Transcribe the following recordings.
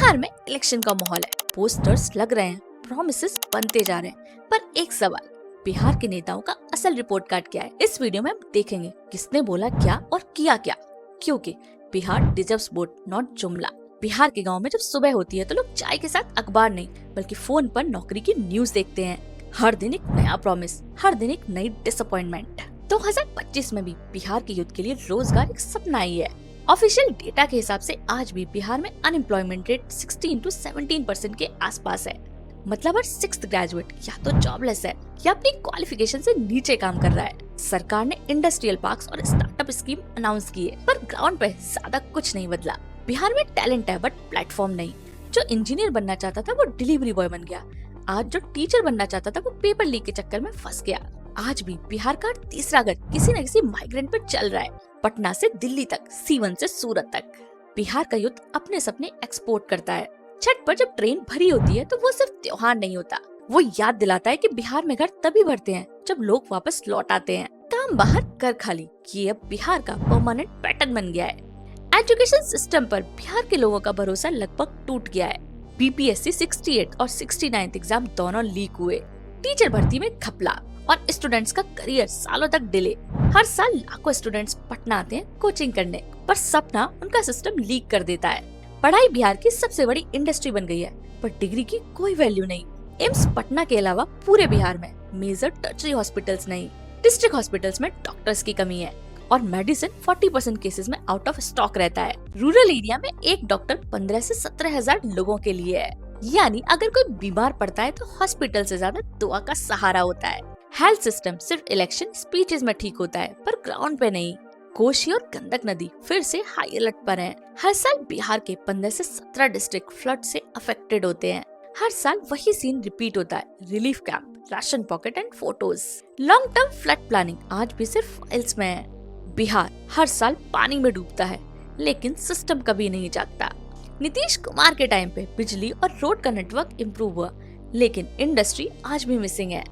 बिहार में इलेक्शन का माहौल है, पोस्टर्स लग रहे हैं, प्रॉमिसेस बनते जा रहे हैं, पर एक सवाल, बिहार के नेताओं का असल रिपोर्ट कार्ड क्या है? इस वीडियो में हम देखेंगे किसने बोला क्या और किया क्या, क्योंकि बिहार डिजर्व्स वोट नॉट जुमला। बिहार के गांव में जब सुबह होती है तो लोग चाय के साथ अखबार नहीं बल्कि फोन पर नौकरी की न्यूज देखते हैं। हर दिन एक नया प्रॉमिस, हर दिन एक नई डिसअपॉइंटमेंट। 2025 में भी बिहार के यूथ के लिए रोजगार एक सपना ही है। ऑफिशियल डेटा के हिसाब से आज भी बिहार में अनएम्प्लॉयमेंट रेट 16 से 17% के आसपास है। मतलब हर 6th ग्रेजुएट या तो जॉबलेस है या अपनी क्वालिफिकेशन से नीचे काम कर रहा है। सरकार ने इंडस्ट्रियल पार्क्स और स्टार्टअप स्कीम अनाउंस की है, पर ग्राउंड पे ज्यादा कुछ नहीं बदला। बिहार में टैलेंट है बट प्लेटफॉर्म नहीं। जो इंजीनियर बनना चाहता था वो डिलीवरी बॉय बन गया। आज जो टीचर बनना चाहता था वो पेपर लीक के चक्कर में फंस गया। आज भी बिहार का तीसरा घर किसी न किसी माइग्रेंट पर चल रहा है, पटना से दिल्ली तक, सीवन से सूरत तक। बिहार का यूथ अपने सपने एक्सपोर्ट करता है। छठ पर जब ट्रेन भरी होती है तो वो सिर्फ त्योहार नहीं होता, वो याद दिलाता है कि बिहार में घर तभी भरते हैं जब लोग वापस लौट आते हैं। काम बाहर कर खाली, ये अब बिहार का परमानेंट पैटर्न बन गया है। एजुकेशन सिस्टम पर बिहार के लोगों का भरोसा लगभग टूट गया है। बीपीएससी 68 और 69 एग्जाम दोनों लीक हुए। टीचर भर्ती में घपला और स्टूडेंट्स का करियर सालों तक डिले। हर साल लाखों स्टूडेंट्स पटना आते हैं कोचिंग करने, पर सपना उनका सिस्टम लीक कर देता है। पढ़ाई बिहार की सबसे बड़ी इंडस्ट्री बन गई है, पर डिग्री की कोई वैल्यू नहीं। एम्स पटना के अलावा पूरे बिहार में मेजर टर्शरी हॉस्पिटल्स नहीं। डिस्ट्रिक्ट हॉस्पिटल्स में डॉक्टर्स की कमी है और मेडिसिन 40% केसेस में आउट ऑफ स्टॉक रहता है। रूरल एरिया में एक डॉक्टर 15 से 17,000 लोगों के लिए है। यानी अगर कोई बीमार पड़ता है तो हॉस्पिटल से ज्यादा दुआ का सहारा होता है। हेल्थ सिस्टम सिर्फ इलेक्शन स्पीचेस में ठीक होता है, पर ग्राउंड पे नहीं। कोसी और गंडक नदी फिर से हाई अलर्ट पर हैं। हर साल बिहार के 15 से 17 डिस्ट्रिक्ट फ्लड से अफेक्टेड होते हैं। हर साल वही सीन रिपीट होता है, relief camp, ration pocket and photos. Long term flood planning आज भी सिर्फ फाइल्स में है। बिहार हर साल पानी में डूबता है, लेकिन सिस्टम कभी नहीं जागता। नीतीश कुमार के टाइम पे बिजली और रोड का नेटवर्क इम्प्रूव हुआ, लेकिन इंडस्ट्री आज भी मिसिंग है।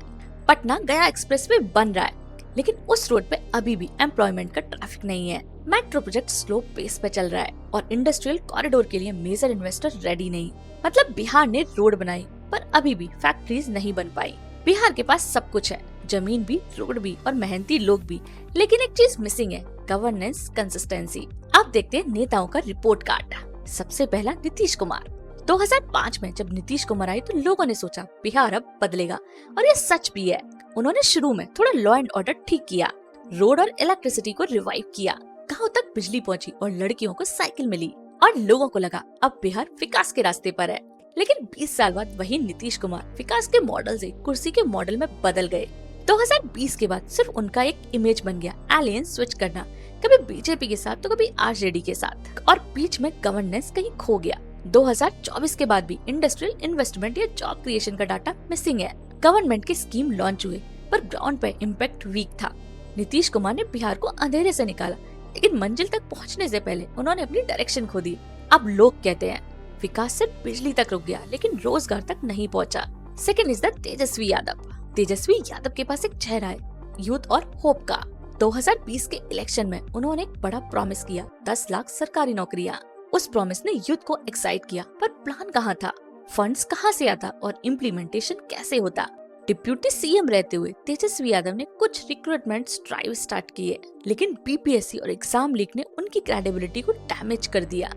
पटना गया एक्सप्रेसवे बन रहा है, लेकिन उस रोड पे अभी भी एम्प्लॉयमेंट का ट्रैफिक नहीं है। मेट्रो प्रोजेक्ट स्लो पेस पे चल रहा है और इंडस्ट्रियल कॉरिडोर के लिए मेजर इन्वेस्टर रेडी नहीं। मतलब बिहार ने रोड बनाई, पर अभी भी फैक्ट्रीज नहीं बन पाई। बिहार के पास सब कुछ है, जमीन भी, रोड भी और मेहनती लोग भी, लेकिन एक चीज मिसिंग है, गवर्नेंस कंसिस्टेंसी। अब देखते हैं नेताओं का रिपोर्ट कार्ड। सबसे पहला नीतीश कुमार। 2005 में जब नीतीश कुमार आई तो लोगों ने सोचा बिहार अब बदलेगा, और ये सच भी है। उन्होंने शुरू में थोड़ा लॉ एंड ऑर्डर ठीक किया, रोड और इलेक्ट्रिसिटी को रिवाइव किया, गांव तक बिजली पहुंची और लड़कियों को साइकिल मिली, और लोगों को लगा अब बिहार विकास के रास्ते पर है। लेकिन 20 साल बाद वही नीतीश कुमार विकास के मॉडल से कुर्सी के मॉडल में बदल गए। 2020 के बाद सिर्फ उनका एक इमेज बन गया, एलियंस स्विच करना, कभी बीजेपी के साथ तो कभी आरजेडी के साथ, और बीच में गवर्नेंस कहीं खो गया। 2024 के बाद भी इंडस्ट्रियल इन्वेस्टमेंट या जॉब क्रिएशन का डाटा मिसिंग है। गवर्नमेंट की स्कीम लॉन्च हुए, पर ग्राउंड पे इम्पैक्ट वीक था। नीतीश कुमार ने बिहार को अंधेरे से निकाला, लेकिन मंजिल तक पहुंचने से पहले उन्होंने अपनी डायरेक्शन खो दी। अब लोग कहते हैं विकास सिर्फ बिजली तक रुक गया, लेकिन रोजगार तक नहीं पहुंचा। Second is the Tejashwi Yadav. Tejashwi Yadav के पास एक चेहरा है, यूथ और होप का। 2020 के इलेक्शन में उन्होंने एक बड़ा प्रॉमिस किया, 10 लाख सरकारी नौकरियां। उस प्रॉमिस ने यूथ को एक्साइट किया, पर प्लान कहाँ था, फंड्स कहाँ से आता और इम्प्लीमेंटेशन कैसे होता। डिप्यूटी सीएम रहते हुए तेजस्वी यादव ने कुछ रिक्रूटमेंट ड्राइव स्टार्ट किए, लेकिन बीपीएससी और एग्जाम लीक ने उनकी क्रेडिबिलिटी को डैमेज कर दिया।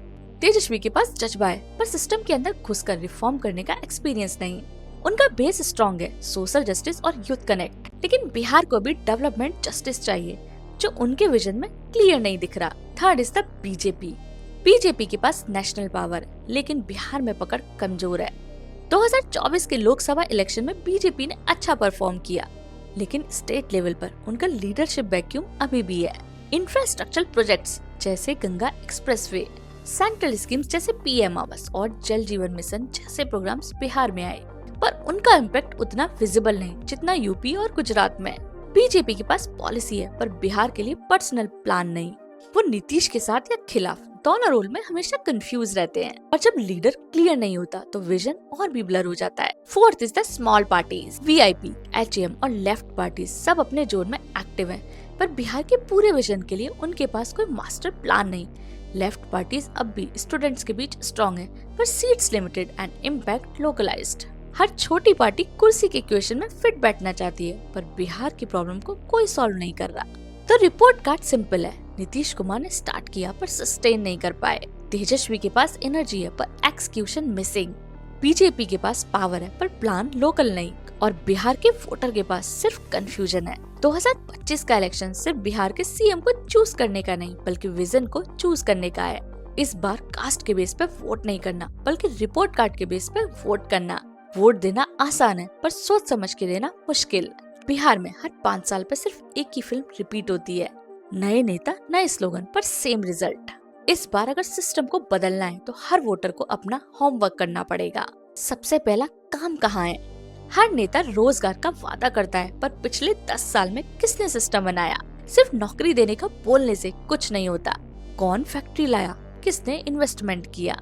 तेजस्वी के पास जज्बा है, पर सिस्टम के अंदर घुसकर रिफॉर्म करने का एक्सपीरियंस नहीं। उनका बेस स्ट्रॉन्ग है, सोशल जस्टिस और यूथ कनेक्ट, लेकिन बिहार को भी डेवलपमेंट जस्टिस चाहिए, जो उनके विजन में क्लियर नहीं दिख रहा। Third is the BJP. BJP के पास नेशनल पावर है, लेकिन बिहार में पकड़ कमजोर है। 2024 के लोकसभा इलेक्शन में बीजेपी ने अच्छा परफॉर्म किया, लेकिन स्टेट लेवल पर उनका लीडरशिप वैक्यूम अभी भी है। इंफ्रास्ट्रक्चर प्रोजेक्ट्स जैसे गंगा एक्सप्रेसवे, सेंट्रल स्कीम्स जैसे पीएम आवास और जल जीवन मिशन जैसे प्रोग्राम्स बिहार में आए, पर उनका इम्पैक्ट उतना विजिबल नहीं जितना यूपी और गुजरात में। बीजेपी के पास पॉलिसी है, पर बिहार के लिए पर्सनल प्लान नहीं। वो नीतीश के साथ या खिलाफ, दोनों रोल में हमेशा कंफ्यूज रहते हैं, और जब लीडर क्लियर नहीं होता तो विजन और भी ब्लर हो जाता है। Fourth is the small parties. VIP, HM और लेफ्ट पार्टीज सब अपने जोन में एक्टिव हैं, पर बिहार के पूरे विजन के लिए उनके पास कोई मास्टर प्लान नहीं। लेफ्ट पार्टीज अब भी स्टूडेंट्स के बीच स्ट्रॉन्ग है, पर seats limited and impact localised. हर छोटी पार्टी कुर्सी के इक्वेशन में फिट बैठना चाहती है, पर बिहार की प्रॉब्लम को कोई सॉल्व नहीं कर रहा। तो रिपोर्ट कार्ड सिंपल है, नीतीश कुमार ने स्टार्ट किया पर सस्टेन नहीं कर पाए। तेजस्वी के पास एनर्जी है पर एक्सक्यूशन मिसिंग। बीजेपी के पास पावर है पर प्लान लोकल नहीं, और बिहार के वोटर के पास सिर्फ कंफ्यूजन है। 2025 का इलेक्शन सिर्फ बिहार के सीएम को चूज करने का नहीं, बल्कि विजन को चूज करने का है। इस बार कास्ट के बेस पे वोट नहीं करना, बल्कि रिपोर्ट कार्ड के बेस पे वोट करना। वोट देना आसान है, पर सोच समझ के देना मुश्किल। बिहार में हर 5 साल पे सिर्फ एक ही फिल्म रिपीट होती है, नए नेता नए स्लोगन पर सेम रिजल्ट। इस बार अगर सिस्टम को बदलना है तो हर वोटर को अपना होमवर्क करना पड़ेगा। सबसे पहला काम कहाँ है? हर नेता रोजगार का वादा करता है, पर पिछले 10 साल में किसने सिस्टम बनाया? सिर्फ नौकरी देने का बोलने से कुछ नहीं होता। कौन फैक्ट्री लाया, किसने इन्वेस्टमेंट किया,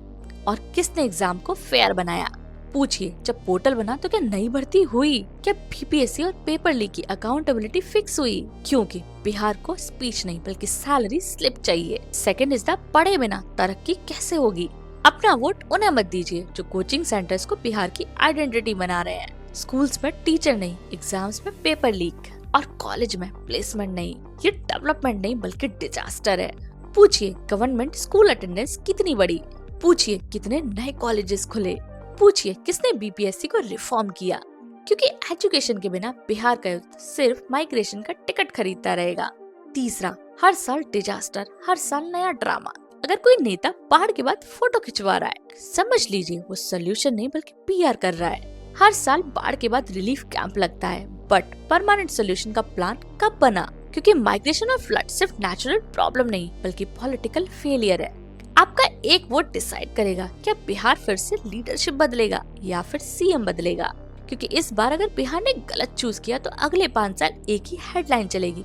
और किसने एग्जाम को फेयर बनाया? पूछिए, जब पोर्टल बना तो क्या नई भर्ती हुई? क्या बीपीएससी और पेपर लीक की अकाउंटेबिलिटी फिक्स हुई? क्योंकि बिहार को स्पीच नहीं बल्कि सैलरी स्लिप चाहिए। सेकंड इज द पढ़े बिना तरक्की कैसे होगी? अपना वोट उन्हें मत दीजिए जो कोचिंग सेंटर्स को बिहार की आइडेंटिटी बना रहे हैं। स्कूल्स में टीचर नहीं, एग्जाम्स में पेपर लीक, और कॉलेज में प्लेसमेंट नहीं। ये डेवलपमेंट नहीं बल्कि डिजास्टर है। पूछिए, गवर्नमेंट स्कूल अटेंडेंस कितनी बढ़ी? पूछिए, कितने नए कॉलेजेस खुले? पूछिए, किसने बीपीएससी को रिफॉर्म किया? क्योंकि एजुकेशन के बिना बिहार का यूथ सिर्फ माइग्रेशन का टिकट खरीदता रहेगा। तीसरा, हर साल डिजास्टर, हर साल नया ड्रामा। अगर कोई नेता बाढ़ के बाद फोटो खिंचवा रहा है, समझ लीजिए वो सोल्यूशन नहीं बल्कि पीआर कर रहा है। हर साल बाढ़ के बाद रिलीफ कैंप लगता है, बट परमानेंट सोल्यूशन का प्लान कब बना? क्योंकि माइग्रेशन और फ्लड सिर्फ नेचुरल प्रॉब्लम नहीं बल्कि पॉलिटिकल फेलियर है। आपका एक वोट डिसाइड करेगा क्या बिहार फिर से लीडरशिप बदलेगा या फिर सीएम बदलेगा। क्योंकि इस बार अगर बिहार ने गलत चूज किया तो अगले 5 साल एक ही हेडलाइन चलेगी,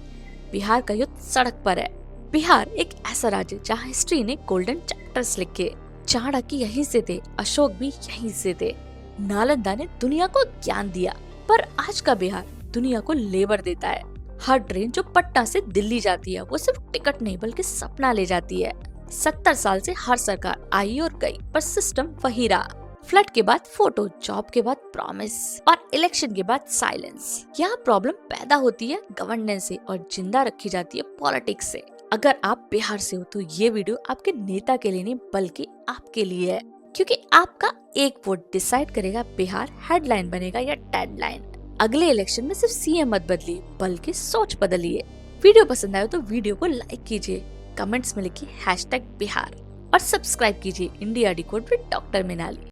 बिहार का युद्ध सड़क पर है। बिहार एक ऐसा राज्य जहाँ हिस्ट्री ने गोल्डन चैप्टर्स लिखे। चाणक्य यहीं से थे, अशोक भी यहीं से थे, नालंदा ने दुनिया को ज्ञान दिया, पर आज का बिहार दुनिया को लेबर देता है। हर ट्रेन जो पटना से दिल्ली जाती है वो सिर्फ टिकट नहीं बल्कि सपना ले जाती है। 70 साल से हर सरकार आई और गई, पर सिस्टम वही रहा। फ्लड के बाद फोटो, जॉब के बाद प्रॉमिस, और इलेक्शन के बाद साइलेंस। यहाँ प्रॉब्लम पैदा होती है गवर्नेंस से और जिंदा रखी जाती है पॉलिटिक्स से। अगर आप बिहार से हो तो ये वीडियो आपके नेता के लिए नहीं बल्कि आपके लिए है, क्योंकि आपका एक वोट डिसाइड करेगा बिहार हेडलाइन बनेगा या डेडलाइन। अगले इलेक्शन में सिर्फ सीएम मत बदलिए बल्कि सोच बदलिए। वीडियो पसंद आए तो वीडियो को लाइक कीजिए, कमेंट्स में लिखिए #बिहार और सब्सक्राइब कीजिए इंडिया डिकोड विद डॉक्टर मिनाली।